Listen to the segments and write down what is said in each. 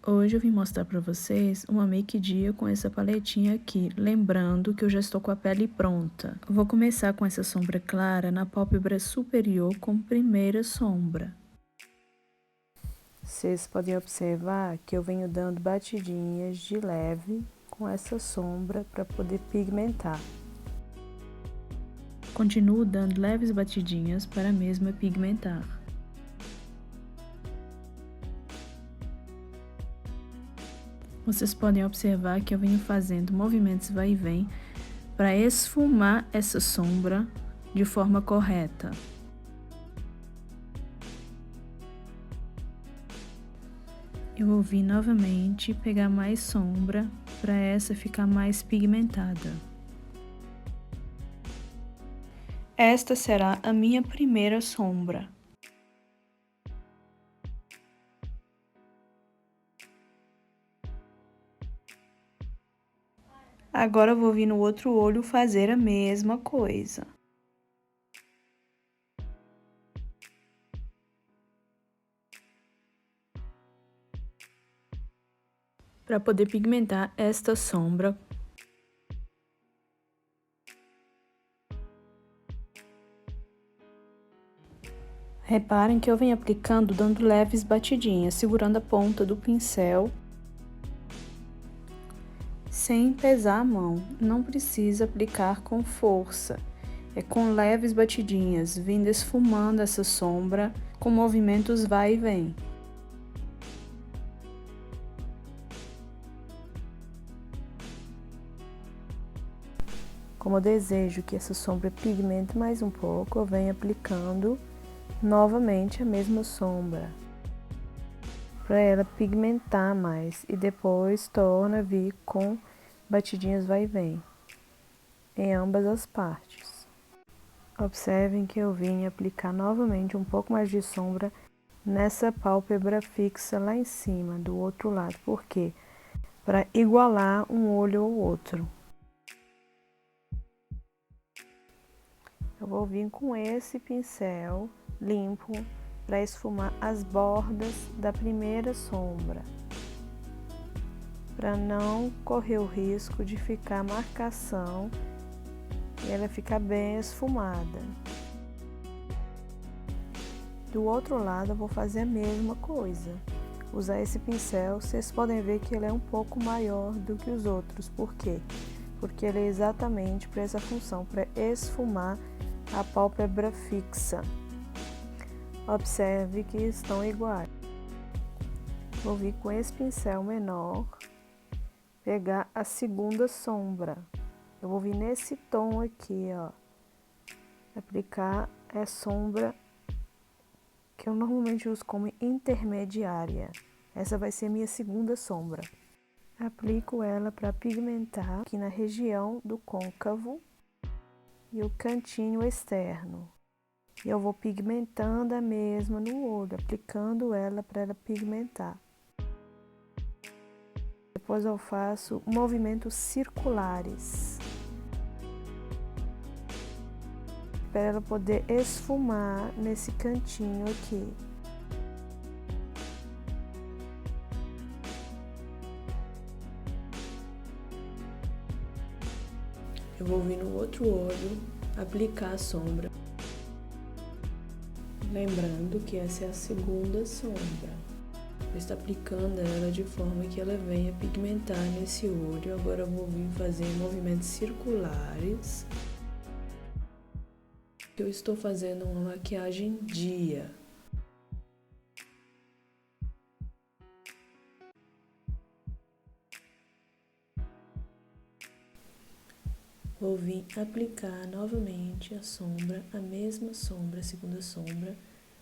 Hoje eu vim mostrar para vocês uma make dia com essa paletinha aqui, lembrando que eu já estou com a pele pronta. Vou começar com essa sombra clara na pálpebra superior como primeira sombra. Vocês podem observar que eu venho dando batidinhas de leve com essa sombra para poder pigmentar. Continuo dando leves batidinhas para a mesma pigmentar. Vocês podem observar que eu venho fazendo movimentos vai e vem para esfumar essa sombra de forma correta. Eu vou vir novamente pegar mais sombra para essa ficar mais pigmentada. Esta será a minha primeira sombra. Agora eu vou vir no outro olho fazer a mesma coisa. Para poder pigmentar esta sombra. Reparem que eu venho aplicando dando leves batidinhas, segurando a ponta do pincel. Sem pesar a mão, não precisa aplicar com força. É com leves batidinhas, vindo esfumando essa sombra, com movimentos vai e vem. Como eu desejo que essa sombra pigmente mais um pouco, eu venho aplicando novamente a mesma sombra, para ela pigmentar mais, e depois torna a vir com batidinhas vai e vem, em ambas as partes. Observem que eu vim aplicar novamente um pouco mais de sombra nessa pálpebra fixa lá em cima, do outro lado. Por quê? Para igualar um olho ao outro. Eu vou vir com esse pincel limpo para esfumar as bordas da primeira sombra, para não correr o risco de ficar marcação e ela ficar bem esfumada. Do outro lado eu vou fazer a mesma coisa, usar esse pincel. Vocês podem ver que ele é um pouco maior do que os outros. Por quê? Porque ele é exatamente para essa função, para esfumar a pálpebra fixa. Observe que estão iguais. Vou vir com esse pincel menor, pegar a segunda sombra. Eu vou vir nesse tom aqui, ó, aplicar a sombra que eu normalmente uso como intermediária. Essa vai ser minha segunda sombra. Aplico ela para pigmentar aqui na região do côncavo e o cantinho externo. E eu vou pigmentando a mesma no olho, aplicando ela para ela pigmentar. Depois eu faço movimentos circulares, para ela poder esfumar nesse cantinho aqui. Eu vou vir no outro olho, aplicar a sombra. Lembrando que essa é a segunda sombra. Eu estou aplicando ela de forma que ela venha pigmentar nesse olho. Agora eu vou vir fazer movimentos circulares. Eu estou fazendo uma maquiagem dia. Vou vir aplicar novamente a sombra, a mesma sombra, a segunda sombra,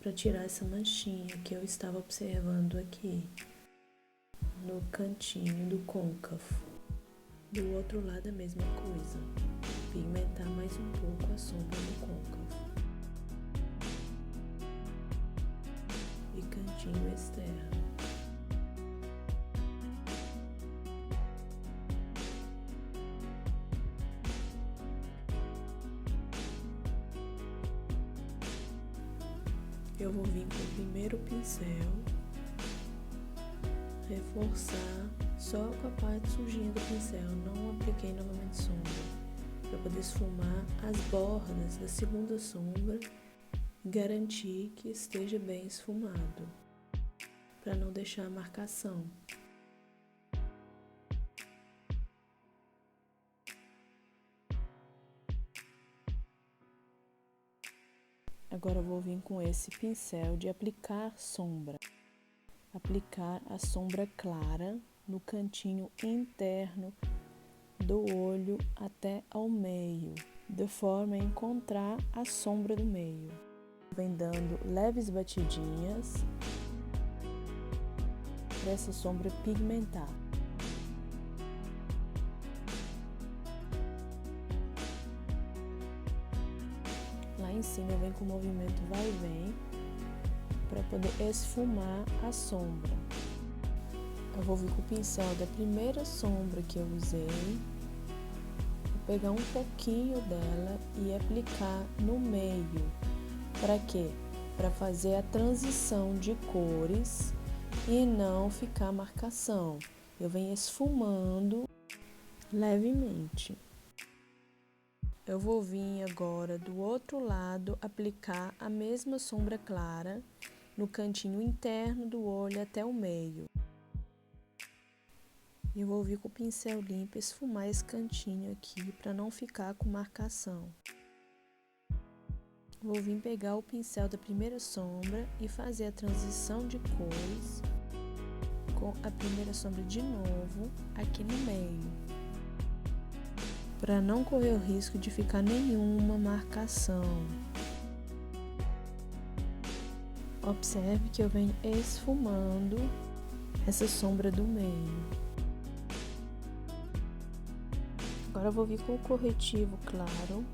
para tirar essa manchinha que eu estava observando aqui, no cantinho do côncavo. Do outro lado a mesma coisa, pigmentar mais um pouco a sombra no côncavo e cantinho externo. Eu vou vir com o primeiro pincel, reforçar só com a parte sujinha do pincel, não apliquei novamente sombra, para poder esfumar as bordas da segunda sombra e garantir que esteja bem esfumado, para não deixar a marcação. Agora eu vou vir com esse pincel de aplicar sombra. Aplicar a sombra clara no cantinho interno do olho até ao meio, de forma a encontrar a sombra do meio. Vem dando leves batidinhas para essa sombra pigmentar. Lá em cima vem com o movimento vai e vem para poder esfumar a sombra. Eu vou vir com o pincel da primeira sombra que eu usei, vou pegar um pouquinho dela e aplicar no meio. Para quê? Para fazer a transição de cores e não ficar marcação. Eu venho esfumando levemente. Eu vou vir agora do outro lado aplicar a mesma sombra clara no cantinho interno do olho até o meio. Eu vou vir com o pincel limpo esfumar esse cantinho aqui para não ficar com marcação. Vou vir pegar o pincel da primeira sombra e fazer a transição de cores com a primeira sombra de novo aqui no meio, para não correr o risco de ficar nenhuma marcação. Observe que eu venho esfumando essa sombra do meio. Agora eu vou vir com o corretivo claro,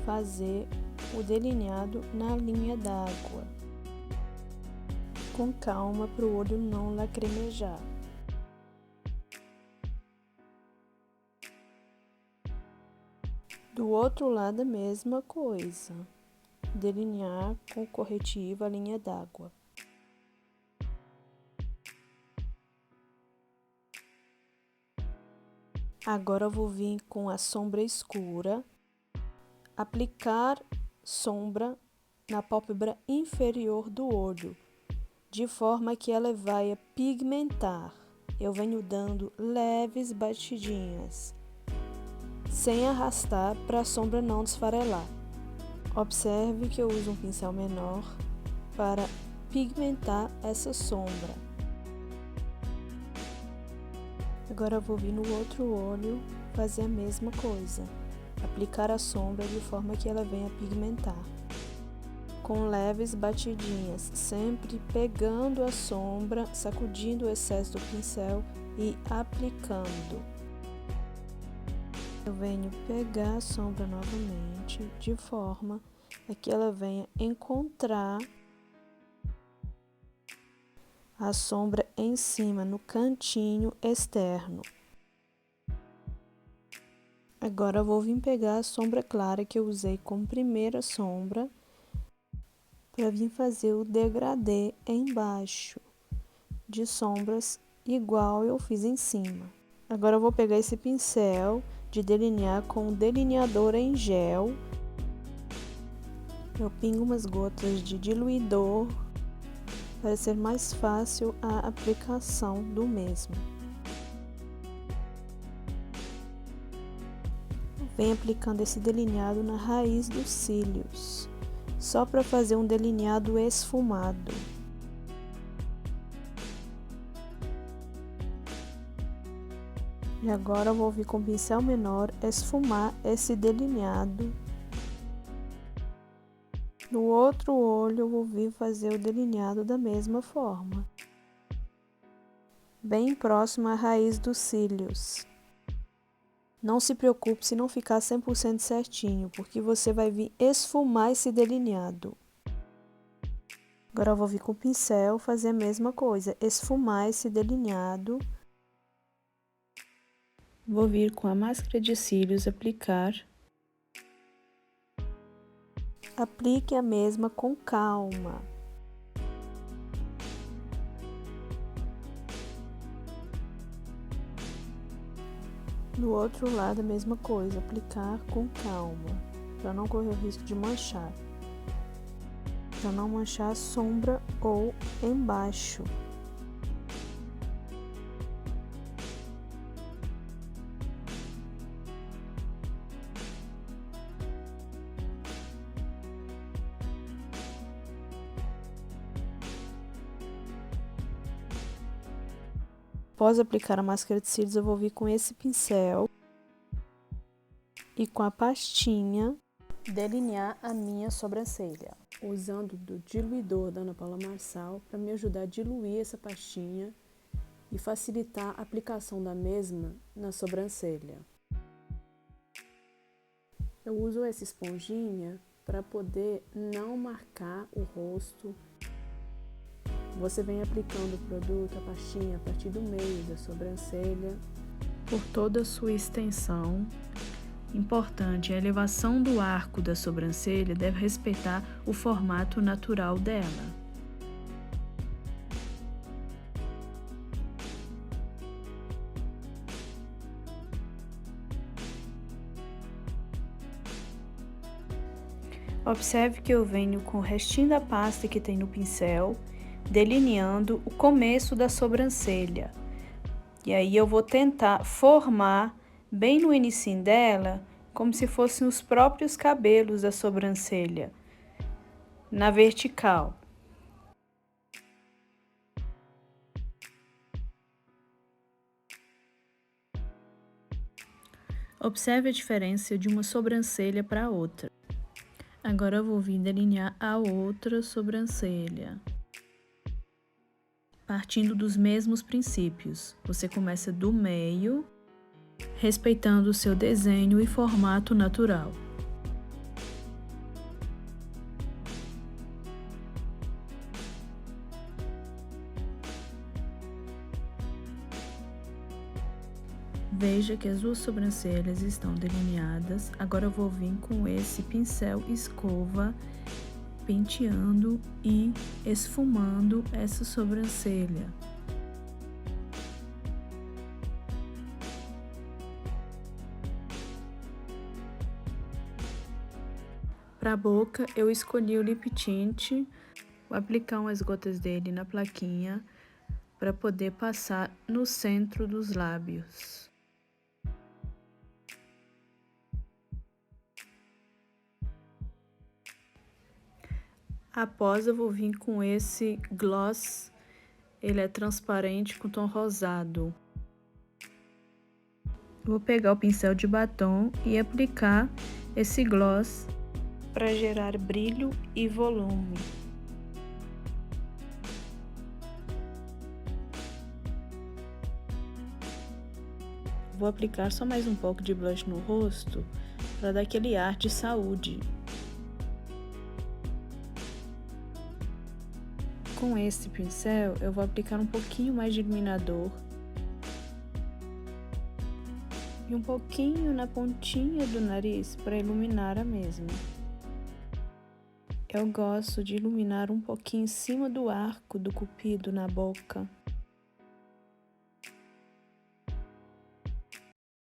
fazer o delineado na linha d'água, com calma para o olho não lacrimejar. Do outro lado a mesma coisa, delinear com o corretivo a linha d'água. Agora eu vou vir com a sombra escura, aplicar sombra na pálpebra inferior do olho, de forma que ela vai pigmentar. Eu venho dando leves batidinhas, sem arrastar para a sombra não desfarelar. Observe que eu uso um pincel menor para pigmentar essa sombra. Agora eu vou vir no outro olho fazer a mesma coisa, aplicar a sombra de forma que ela venha pigmentar, com leves batidinhas, sempre pegando a sombra, sacudindo o excesso do pincel e aplicando. Eu venho pegar a sombra novamente, de forma a que ela venha encontrar a sombra em cima, no cantinho externo. Agora eu vou vir pegar a sombra clara que eu usei como primeira sombra, para vir fazer o degradê embaixo, de sombras igual eu fiz em cima. Agora eu vou pegar esse pincel de delinear com o delineador em gel. Eu pingo umas gotas de diluidor para ser mais fácil a aplicação do mesmo. Venho aplicando esse delineado na raiz dos cílios, só para fazer um delineado esfumado. E agora eu vou vir com o pincel menor esfumar esse delineado. No outro olho eu vou vir fazer o delineado da mesma forma, bem próximo à raiz dos cílios. Não se preocupe se não ficar 100% certinho, porque você vai vir esfumar esse delineado. Agora eu vou vir com o pincel fazer a mesma coisa, esfumar esse delineado. Vou vir com a máscara de cílios aplicar. Aplique a mesma com calma. Do outro lado, a mesma coisa, aplicar com calma, para não correr o risco de manchar. Para não manchar a sombra ou embaixo. Após aplicar a máscara de cílios, eu vou vir com esse pincel e com a pastinha delinear a minha sobrancelha, usando do diluidor da Ana Paula Marçal para me ajudar a diluir essa pastinha e facilitar a aplicação da mesma na sobrancelha. Eu uso essa esponjinha para poder não marcar o rosto. Você vem aplicando o produto, a pastinha, a partir do meio da sobrancelha, por toda a sua extensão. Importante, a elevação do arco da sobrancelha deve respeitar o formato natural dela. Observe que eu venho com o restinho da pasta que tem no pincel, delineando o começo da sobrancelha. E aí eu vou tentar formar bem no inicinho dela, como se fossem os próprios cabelos da sobrancelha, na vertical. Observe a diferença de uma sobrancelha para outra. Agora eu vou vir delinear a outra sobrancelha. Partindo dos mesmos princípios, você começa do meio, respeitando o seu desenho e formato natural. Veja que as duas sobrancelhas estão delineadas. Agora eu vou vir com esse pincel escova, penteando e esfumando essa sobrancelha. Para a boca, eu escolhi o Lip Tint, vou aplicar umas gotas dele na plaquinha para poder passar no centro dos lábios. Após, eu vou vir com esse gloss, ele é transparente com tom rosado. Vou pegar o pincel de batom e aplicar esse gloss para gerar brilho e volume. Vou aplicar só mais um pouco de blush no rosto para dar aquele ar de saúde. Com esse pincel, eu vou aplicar um pouquinho mais de iluminador e um pouquinho na pontinha do nariz para iluminar a mesma. Eu gosto de iluminar um pouquinho em cima do arco do cupido na boca.